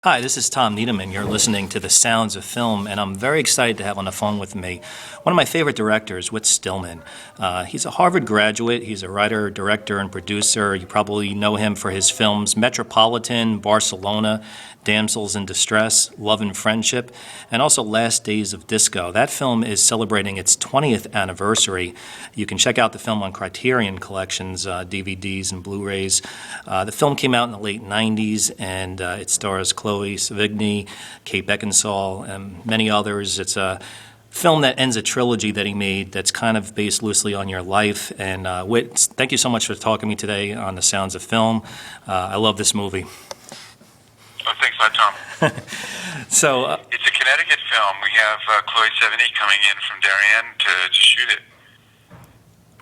Hi, this is Tom Needham, and you're listening to The Sounds of Film, and I'm very excited to have on the phone with me one of my favorite directors, Whit Stillman. He's a Harvard graduate. He's a writer, director, and producer. You probably know him for his films Metropolitan, Barcelona, Damsels in Distress, Love and Friendship, and also Last Days of Disco. That film is celebrating its 20th anniversary. You can check out the film on Criterion Collections, DVDs and Blu-rays. The film came out in the late 90s, and it stars Chloe Sevigny, Kate Beckinsale, and many others. It's a film that ends a trilogy that he made that's kind of based loosely on your life. And Whit, thank you so much for talking to me today on The Sounds of Film. I love this movie. Oh, thanks a lot, Tom. So it's a Connecticut film. We have Chloe Sevigny coming in from Darien to shoot it.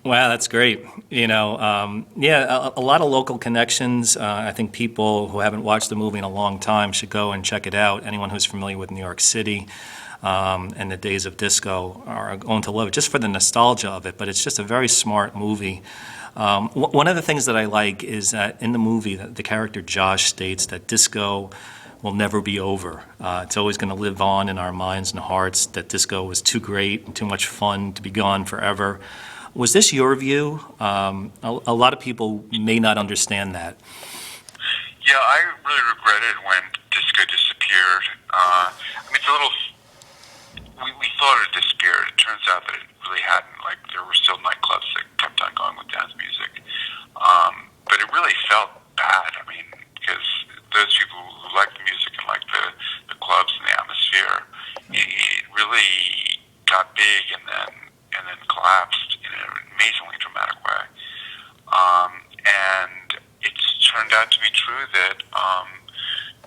Wow, that's great. A lot of local connections. I think people who haven't watched the movie in a long time should go and check it out. Anyone who's familiar with New York City and the days of disco are going to love it, just for the nostalgia of it. But it's just a very smart movie. One of the things that I like is that in the movie, the character Josh states that disco will never be over. It's always going to live on in our minds and hearts, that disco was too great and too much fun to be gone forever. Was this your view? A lot of people may not understand that. Yeah, I really regretted when disco disappeared. It's a little... We thought it disappeared. It turns out that it really hadn't. Like, there were still nightclubs that kept on going with dance music. But it really felt bad. Because those people who liked the music and liked the clubs and the atmosphere, it really got big and then collapsed in an amazingly dramatic way. And it's turned out to be true that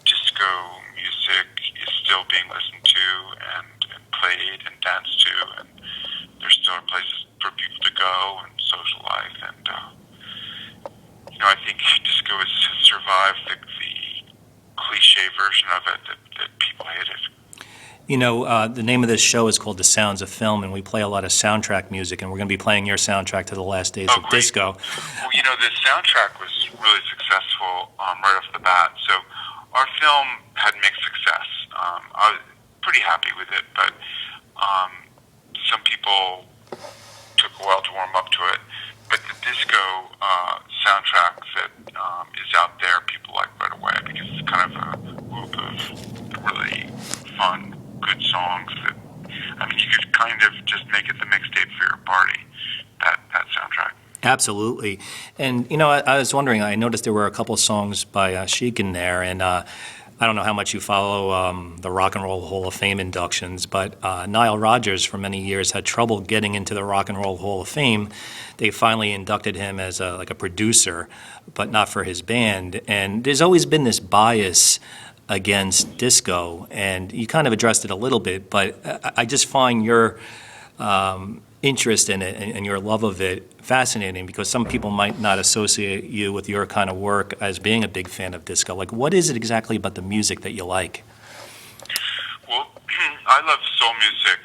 disco music is still being listened to and played and danced to, and there's still places for people to go and social life. And I think disco has survived the cliche version of it that people hated. The name of this show is called The Sounds of Film, and we play a lot of soundtrack music, and we're going to be playing your soundtrack to The Last Days of Great. Disco. Well, the soundtrack was really successful right off the bat. So our film had mixed success. I was pretty happy with it, but some people took a while to warm up to it. But the disco soundtrack that is out there, people like right away, because it's kind of a group of really fun, good songs that, you could kind of just make it the mixtape for your party, that soundtrack. Absolutely. And, I was wondering, I noticed there were a couple of songs by Chic in there, and I don't know how much you follow the Rock and Roll Hall of Fame inductions, but Nile Rodgers for many years had trouble getting into the Rock and Roll Hall of Fame. They finally inducted him as a producer, but not for his band. And there's always been this bias against disco, and you kind of addressed it a little bit, but I just find your interest in it and your love of it fascinating, because some people might not associate you with your kind of work as being a big fan of disco. Like, what is it exactly about the music that you like? Well, I love soul music.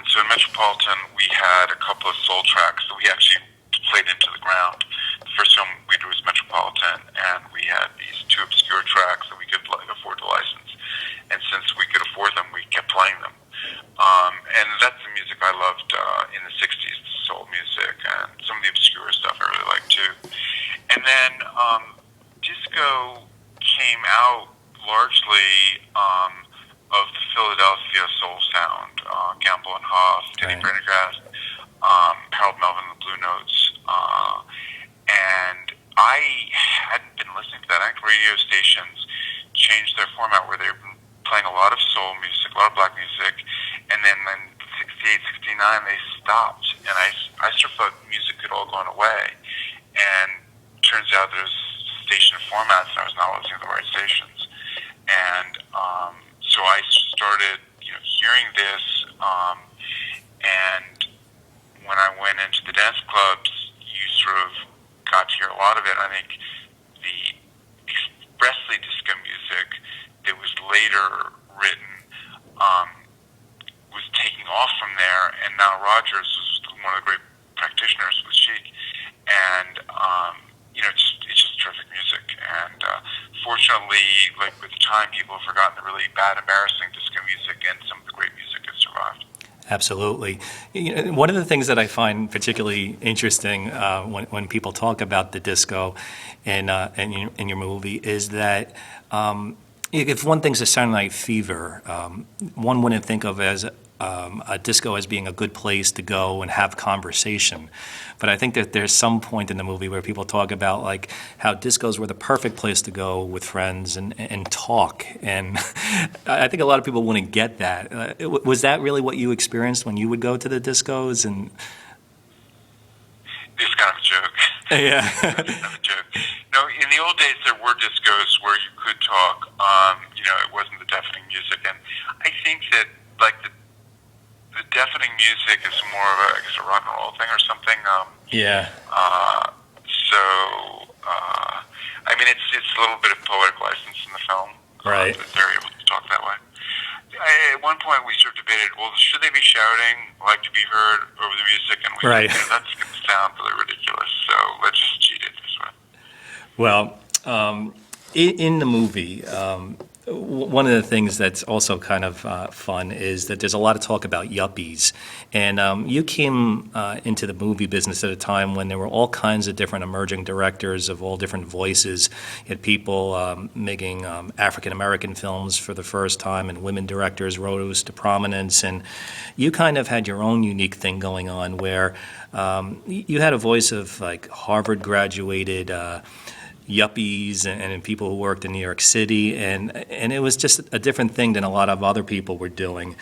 So in Metropolitan, we had a couple of soul tracks that we actually played into the ground. The first film we did was Metropolitan, and we had these two obscure tracks that we could afford to license. And since we could afford them, we kept playing them. And that's the music I loved in the 60s, soul music, and some of the obscure stuff I really liked too. And then disco came out largely of the Philadelphia soul sound, Gamble and Huff, Teddy Pendergrass, Harold Melvin and the Blue Notes. And I hadn't been listening to that. I think radio stations changed their format where they've been playing a lot of soul music, a lot of black music, and then in 68, 69, they stopped. And I sort of thought music had all gone away. And turns out there's station formats, and I was not listening to the right stations. And so I started hearing this, and when I went into the dance clubs, you sort of got to hear a lot of it. I think the expressly disco music that was later written was taking off from there, and now Rogers was one of the great practitioners with Chic, and it's just terrific music. And fortunately, like with time, people have forgotten the really bad, embarrassing disco music, and some of the great music has survived. Absolutely. One of the things that I find particularly interesting when people talk about the disco in your movie is that if one thinks of Saturday Night Fever, one wouldn't think of as a disco as being a good place to go and have conversation. But I think that there's some point in the movie where people talk about like how discos were the perfect place to go with friends and talk. And I think a lot of people wouldn't get that. Was that really what you experienced when you would go to the discos? And it's kind of a joke. Yeah. It's kind of a joke. No, in the old days there were discos where you could talk. It wasn't the deafening music, and I think that like the deafening music is more of a rock and roll thing or something. Yeah. I mean, it's a little bit of poetic license in the film. Right. That they're able to talk that way. At one point, we sort of debated, well, should they be shouting, like to be heard over the music? And we Right. said, that's going to sound really ridiculous, so let's just cheat it this way. Well, in the movie, one of the things that's also kind of fun is that there's a lot of talk about yuppies. And you came into the movie business at a time when there were all kinds of different emerging directors of all different voices. You had people making African-American films for the first time, and women directors rose to prominence. And you kind of had your own unique thing going on where you had a voice of like Harvard graduated yuppies and people who worked in New York City, and it was just a different thing than a lot of other people were doing.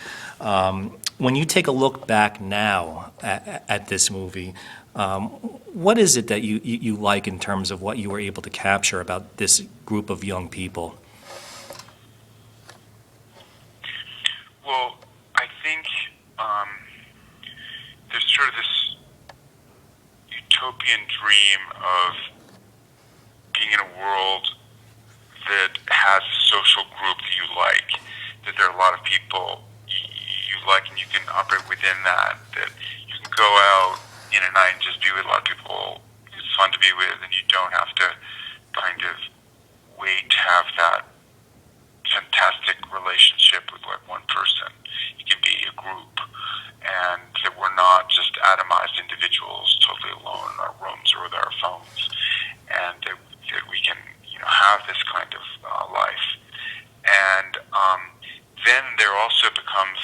When you take a look back now at this movie, what is it that you like in terms of what you were able to capture about this group of young people? Well, I think there's sort of this utopian dream of being in a world that has a social group that you like, that there are a lot of people you like and you can operate within that you can go out in a night and just be with a lot of people it's fun to be with, and you don't have to kind of wait to have that fantastic relationship with like one person. You can be a group, and that we're not just atomized individuals totally alone in our rooms or with our phones, and that we can, have this kind of life. And then there also becomes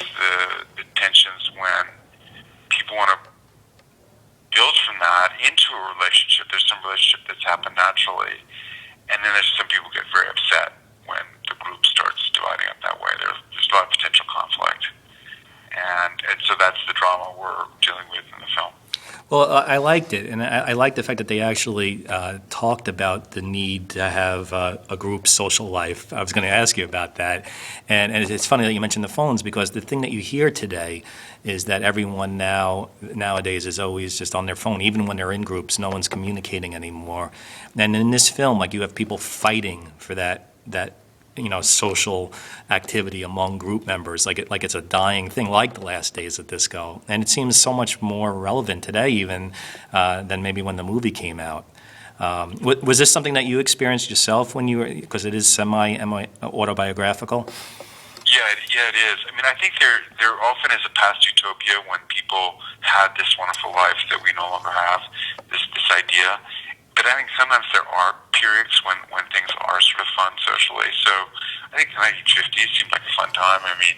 the tensions when people want to build from that into a relationship. There's some relationship that's happened naturally, and then there's some people get very upset when the group starts dividing up that way. There's a lot of potential conflict. And so that's the drama we're dealing with in the film. Well, I liked it, and I liked the fact that they actually talked about the need to have a group social life. I was going to ask you about that, and it's funny that you mentioned the phones, because the thing that you hear today is that everyone nowadays is always just on their phone. Even when they're in groups, no one's communicating anymore. And in this film, like, you have people fighting for that social activity among group members, like it's a dying thing, like the last days of disco. And it seems so much more relevant today even than maybe when the movie came out. Was this something that you experienced yourself when you were, because it is semi-autobiographical? Yeah, it is. I mean, I think there often is a past utopia when people had this wonderful life that we no longer have, this idea. But I think sometimes there are periods when things are sort of fun socially. So I think the 1950s seemed like a fun time. I mean,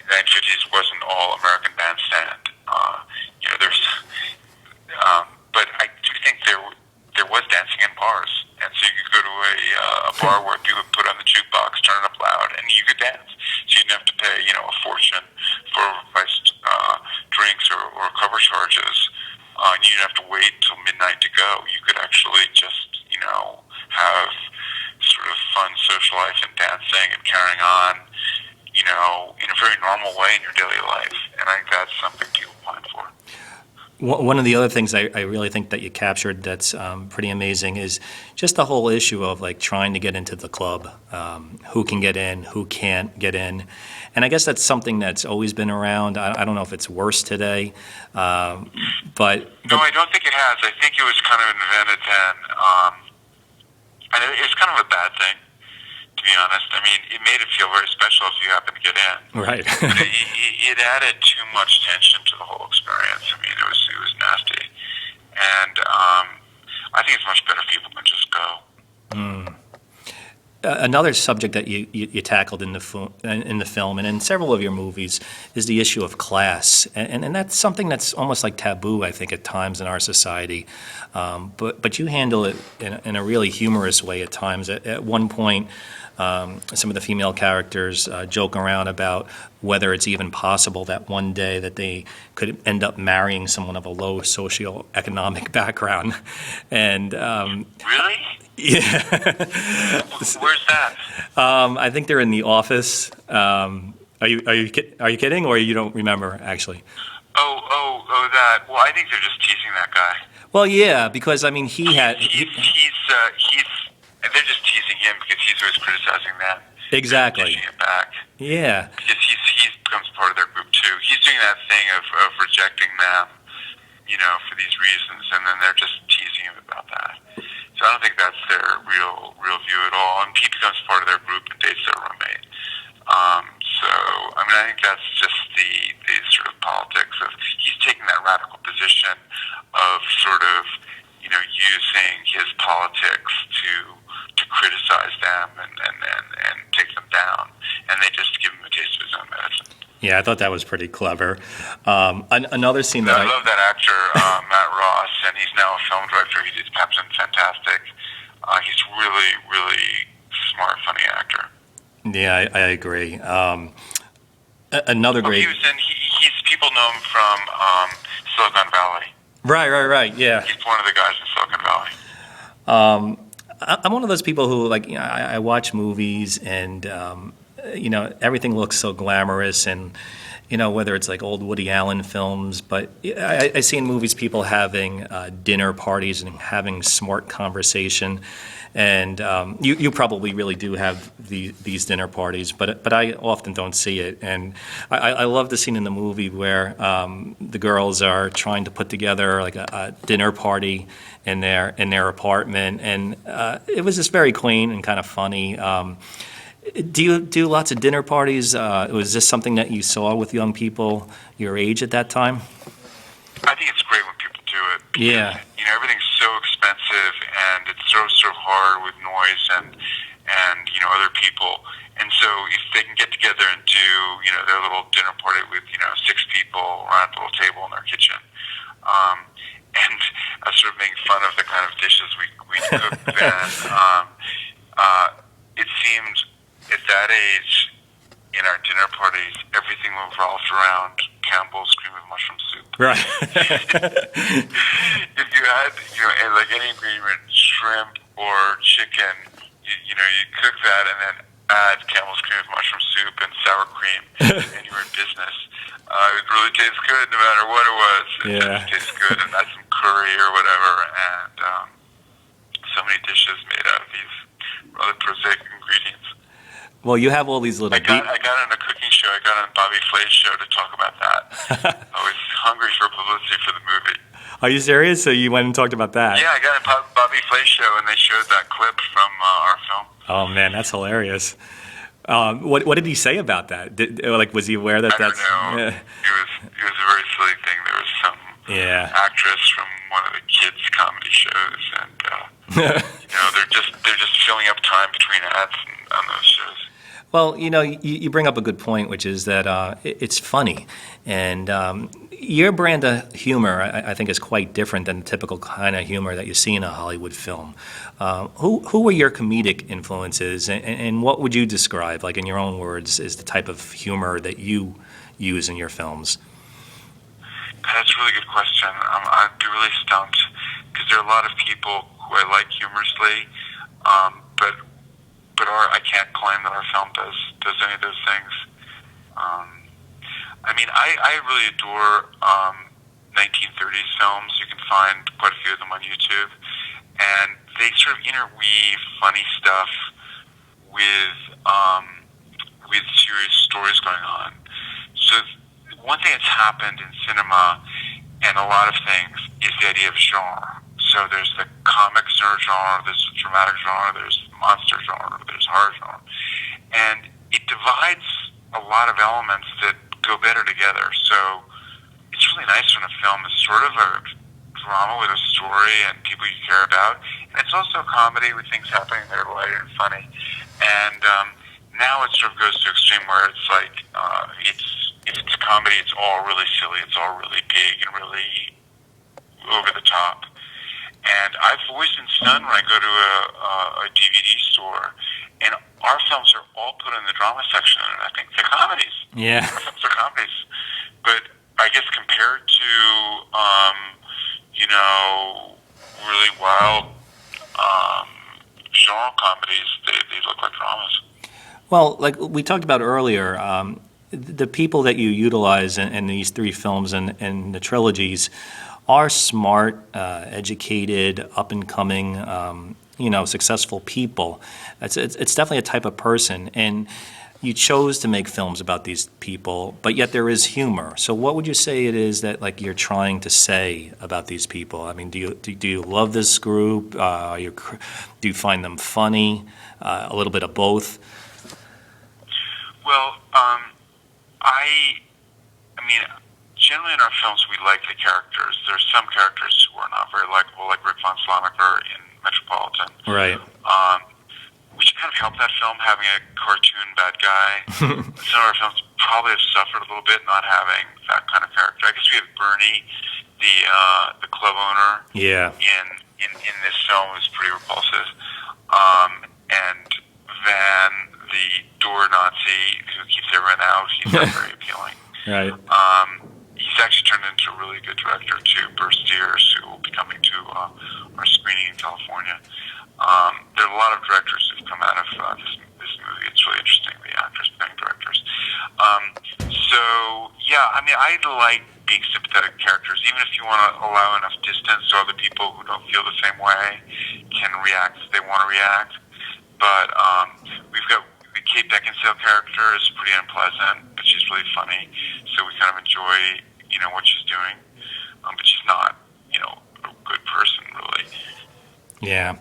the 1950s wasn't all American Bandstand. But I do think there was dancing in bars. And so you could go to a bar where people would put on the jukebox, turn it up loud, and you could dance. So you didn't have to pay, a fortune for overpriced drinks or cover charges. And you didn't have to wait till midnight to go. You could actually just, have sort of fun social life and dancing and carrying on, in a very normal way in your daily life. And I think that's something people pine for. One of the other things I really think that you captured that's pretty amazing is just the whole issue of like trying to get into the club, who can get in, who can't get in. And I guess that's something that's always been around. I don't know if it's worse today, but... No, I don't think it has. I think it was kind of invented then. And it's kind of a bad thing, to be honest. I mean, it made it feel very special if you happen to get in. Right. But it added too much tension to the whole experience. I mean, it was nasty. And I think it's much better if people can just go. Another subject that you tackled in the film and in several of your movies is the issue of class, and that's something that's almost like taboo, I think, at times in our society. But you handle it in a really humorous way at times. At one point, some of the female characters joke around about whether it's even possible that one day that they could end up marrying someone of a low socioeconomic background, and Really? yeah. Where's that? I think they're in The Office. Are you kidding, or you don't remember actually? Oh, that. Well, I think they're just teasing that guy. Well, yeah, because I mean He's they're just teasing him because he's always criticizing them. exactly. Pushing it back. Yeah, Because he becomes part of their group too. He's doing that thing of rejecting them, for these reasons, and then they're just teasing him about that. So I don't think that's their real view at all. And he becomes part of their group and dates their roommate. So I mean, I think that's just the sort of politics of he's taking that radical position of sort of using his politics to criticize them and take them down, and they just give him a taste of his own medicine. yeah, I thought that was pretty clever. Another scene that I love that actor, Matt Ross, and he's now a film director. He did Captain Fantastic. He's really, really smart, funny actor. Yeah, I agree. Another great. He's people know him from Silicon Valley. Right. Yeah. He's one of the guys in Silicon Valley. I'm one of those people who, like, I watch movies and, everything looks so glamorous and, whether it's like old Woody Allen films, but I see in movies people having dinner parties and having smart conversation. And you probably really do have these dinner parties, but I often don't see it. And I love the scene in the movie where the girls are trying to put together like a dinner party in their apartment, and it was just very clean and kind of funny. Do you do lots of dinner parties? Was this something that you saw with young people your age at that time? I think it's great when people do it. Because, Yeah. Everything's so expensive and it's so hard with noise and other people. And so if they can get together and do their little dinner party with 6 people around a little table in their kitchen, and sort of making fun of the kind of dishes we cook, then it seemed at that age in our dinner parties everything revolved around Campbell's cream of mushroom soup. Right. If you had, like any ingredient, shrimp or chicken, you cook that and then add Campbell's cream of mushroom soup and sour cream, and you were in business. It really tastes good no matter what it was. It just tastes good, and that's some curry or whatever, and so many dishes made out of these rather prosaic ingredients. Well, you have all these little. I got on a cooking show. I got on Bobby Flay's show to talk about that. I was hungry for publicity for the movie. Are you serious? So you went and talked about that? Yeah, I got on Bobby Flay's show, and they showed that clip from our film. Oh man, that's hilarious. What did he say about that? Was he aware that I don't know. Yeah. It was a very silly thing. There was some actress from one of the kids' comedy shows, and they're just filling up time between ads on those shows. Well, you bring up a good point, which is that it's funny, and your brand of humor, I think, is quite different than the typical kind of humor that you see in a Hollywood film. Who were your comedic influences, and what would you describe, like in your own words, is the type of humor that you use in your films? That's a really good question. I'd be really stumped because there are a lot of people who I like humorously, but I can't claim that our film does any of those things. I really adore 1930s films. You can find quite a few of them on YouTube, and they sort of interweave funny stuff with serious stories going on. So one thing that's happened in cinema and a lot of things is the idea of genre. So So there's the comic genre, there's the dramatic genre, there's monster genre, there's horror genre. And it divides a lot of elements that go better together. So it's really nice when a film is sort of a drama with a story and people you care about. And it's also a comedy with things happening that are light and funny. And now it sort of goes to extreme where it's like, if it's a comedy, it's all really silly, it's all really big and really over the top. And I've always been stunned when I go to a DVD store, and our films are all put in the drama section, and I think they're comedies. Yeah. Our films are comedies. But I guess compared to, really wild genre comedies, they look like dramas. Well, like we talked about earlier, the people that you utilize in these three films and the trilogies are smart, educated, up-and-coming, successful people. It's definitely a type of person, and you chose to make films about these people, but yet there is humor. So what would you say it is that like you're trying to say about these people? I mean, do you love this group? Do you find them funny? A little bit of both? Well, generally in our films we like the characters. There's some characters who are not very likable, like Rick von Slamacher in Metropolitan. Right. Which kind of helped that film, having a cartoon bad guy. Some of our films probably have suffered a little bit not having that kind of character. I guess we have Bernie, the club owner. Yeah. In this film is pretty repulsive. And Van, the door Nazi who keeps everyone out, he's not very appealing. Right. He's actually turned into a really good director too, Burst Steers, who will be coming to our screening in California. There are a lot of directors who've come out of this movie. It's really interesting, the actors playing directors. I like being sympathetic characters, even if you want to allow enough distance so other people who don't feel the same way can react if they want to react. But we've got the Kate Beckinsale character is pretty unpleasant, but she's really funny, so we kind of enjoy, what she's doing. But she's not, a good person, really. Yeah.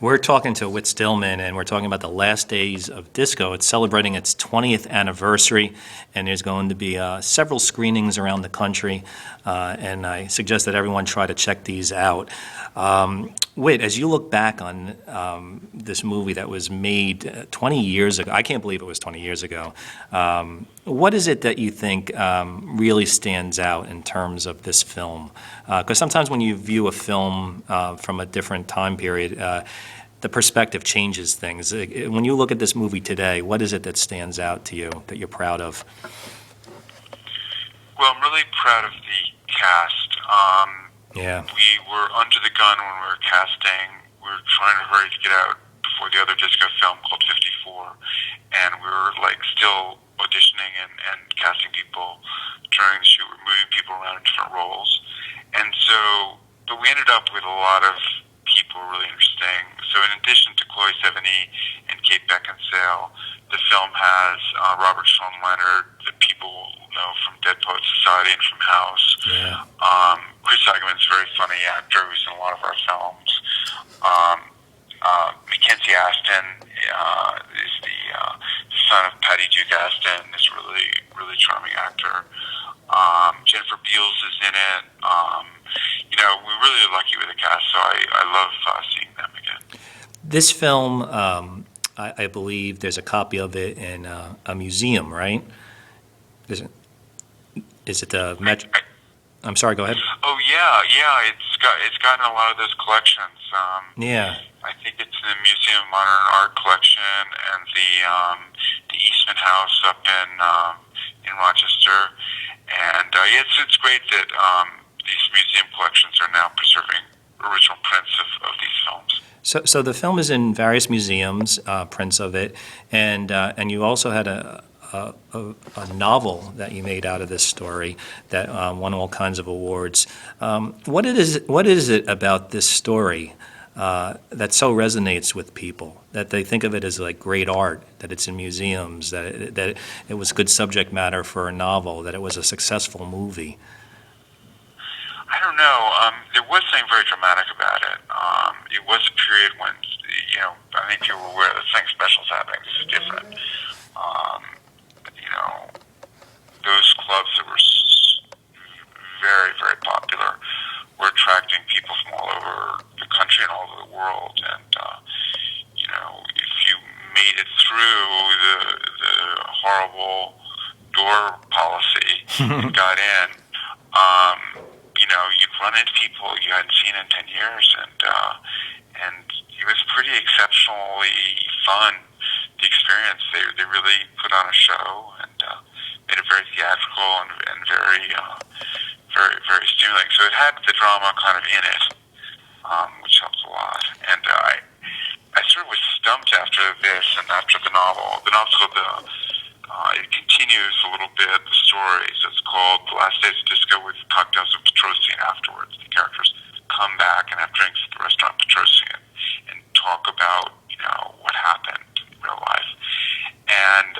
We're talking to Whit Stillman, and we're talking about the last days of disco. It's celebrating its 20th anniversary, and there's going to be several screenings around the country, and I suggest that everyone try to check these out. Whit, as you look back on this movie that was made 20 years ago, I can't believe it was 20 years ago, what is it that you think really stands out in terms of this film? Because sometimes when you view a film from a different time period, the perspective changes things. When you look at this movie today, what is it that stands out to you that you're proud of? Well, I'm really proud of the cast. Yeah. We were under the gun when we were casting. We were trying to hurry to get out before the other disco film called 54, and we were still auditioning and casting people during the shoot. We were moving people around in different roles, and so, but we ended up with a lot of people really interesting. So in addition to Chloe Sevigny and Kate Beckinsale, the film has Robert Sean Leonard, that people know from Dead Poets Society and from House. Yeah. Chris Eigeman's a very funny actor who's in a lot of our films. Mackenzie Aston is the son of Patty Duke Aston, this really, really charming actor. Jennifer Beals is in it. We're really lucky with the cast, so I love seeing them again. This film, I believe there's a copy of it in a museum, right? Is it the Metro? I'm sorry, go ahead. Oh yeah, it's gotten a lot of those collections. Yeah. I think it's in the Museum of Modern Art collection and the Eastman House up in Rochester, and it's great that these museum collections are now preserving original prints of these films. So the film is in various museums, prints of it, and you also had a novel that you made out of this story that won all kinds of awards. What is it about this story that so resonates with people, that they think of it as like great art, that it's in museums, that it was good subject matter for a novel, that it was a successful movie? I don't know. There there was something very dramatic about it. It was a period when, I think people were aware that something special is happening. This is different. Those clubs that were very, very popular were attracting people from all over the country and all over the world. And, if you made it through the horrible door policy and got in, you'd run into people you hadn't seen in 10 years, and it was pretty exceptionally fun, the experience. They really put on a show and made it very theatrical and very, very, very stimulating. So it had the drama kind of in it, which helps a lot. And I sort of was stumped after this and after the novel. The novel's called it continues a little bit the story. So it's called The Last Days of Disco with Cocktails of Petrossian afterwards. The characters come back and have drinks at the restaurant Petrossian and talk about, what happened in real life. And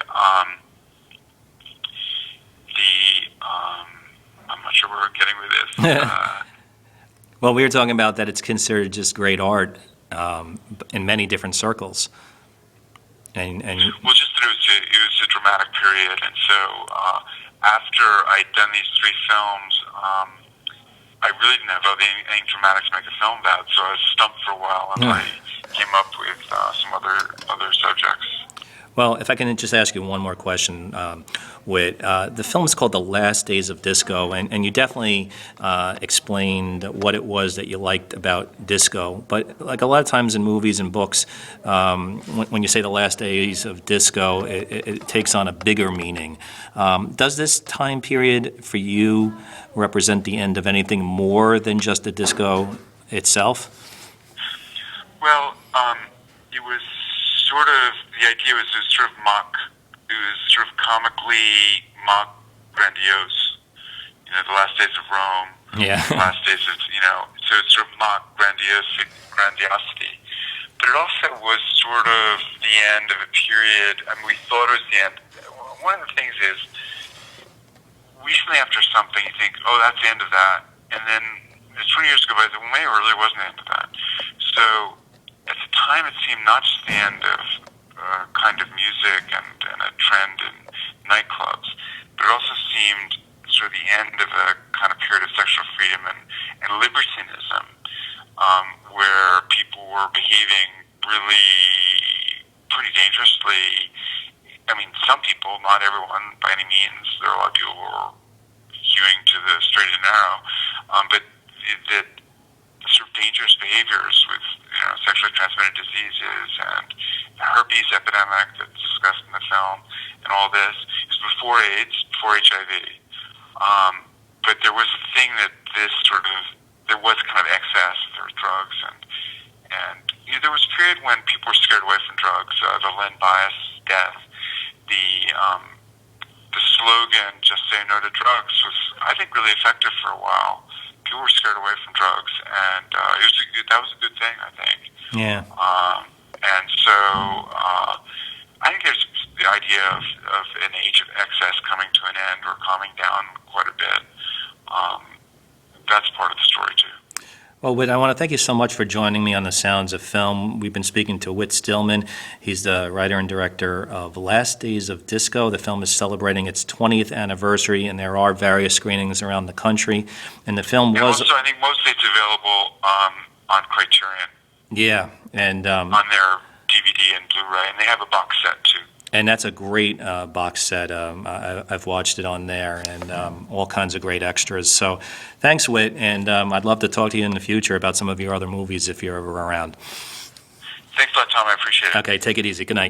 I'm not sure where we're getting with this. Well, we were talking about that it's considered just great art in many different circles. And well, just that it was a dramatic period, and so after I'd done these 3 films, I really didn't have anything dramatic to make a film about, so I was stumped for a while, and I came up with some other subjects. Well, if I can just ask you one more question, Whit. The film is called The Last Days of Disco, and you definitely explained what it was that you liked about disco. But like a lot of times in movies and books, when you say The Last Days of Disco, it takes on a bigger meaning. Does this time period for you represent the end of anything more than just the disco itself? Well, it was sort of, the idea was it was sort of comically mock grandiose. The Last Days of Rome, yeah. The Last Days of, so it's sort of mock grandiosity. But it also was sort of the end of a period. I mean, we thought it was the end. One of the things is, recently after something, you think, oh, that's the end of that. And then 20 years ago, I said, well, maybe it really wasn't the end of that. So at the time, it seemed not just the end of kind of music and a trend in nightclubs, but it also seemed sort of the end of a kind of period of sexual freedom and libertinism, where people were behaving really pretty dangerously. I mean, some people, not everyone by any means. There are a lot of people who are hewing to the straight and narrow, but that sort of dangerous behaviors with sexually transmitted diseases and the herpes epidemic that's discussed in the film and all this is before AIDS, before HIV. But there was a thing that there was kind of excess. There were drugs and there was a period when people were scared away from drugs. The Len Bias death, the slogan "Just say no to drugs" was, I think, really effective for a while. People were scared away from drugs, and that was a good thing, I think. Yeah. And so I think there's the idea of an age of excess coming to an end or calming down quite a bit. That's part of the story, too. Well, Whit, I want to thank you so much for joining me on The Sounds of Film. We've been speaking to Whit Stillman. He's the writer and director of Last Days of Disco. The film is celebrating its 20th anniversary, and there are various screenings around the country. And the film was... also, I think mostly it's available on Criterion. Yeah, and... on their DVD and Blu-ray, and they have a box set, too. And that's a great box set. I've watched it on there, and all kinds of great extras. So thanks, Whit, and I'd love to talk to you in the future about some of your other movies if you're ever around. Thanks a lot, Tom. I appreciate it. Okay, take it easy. Good night.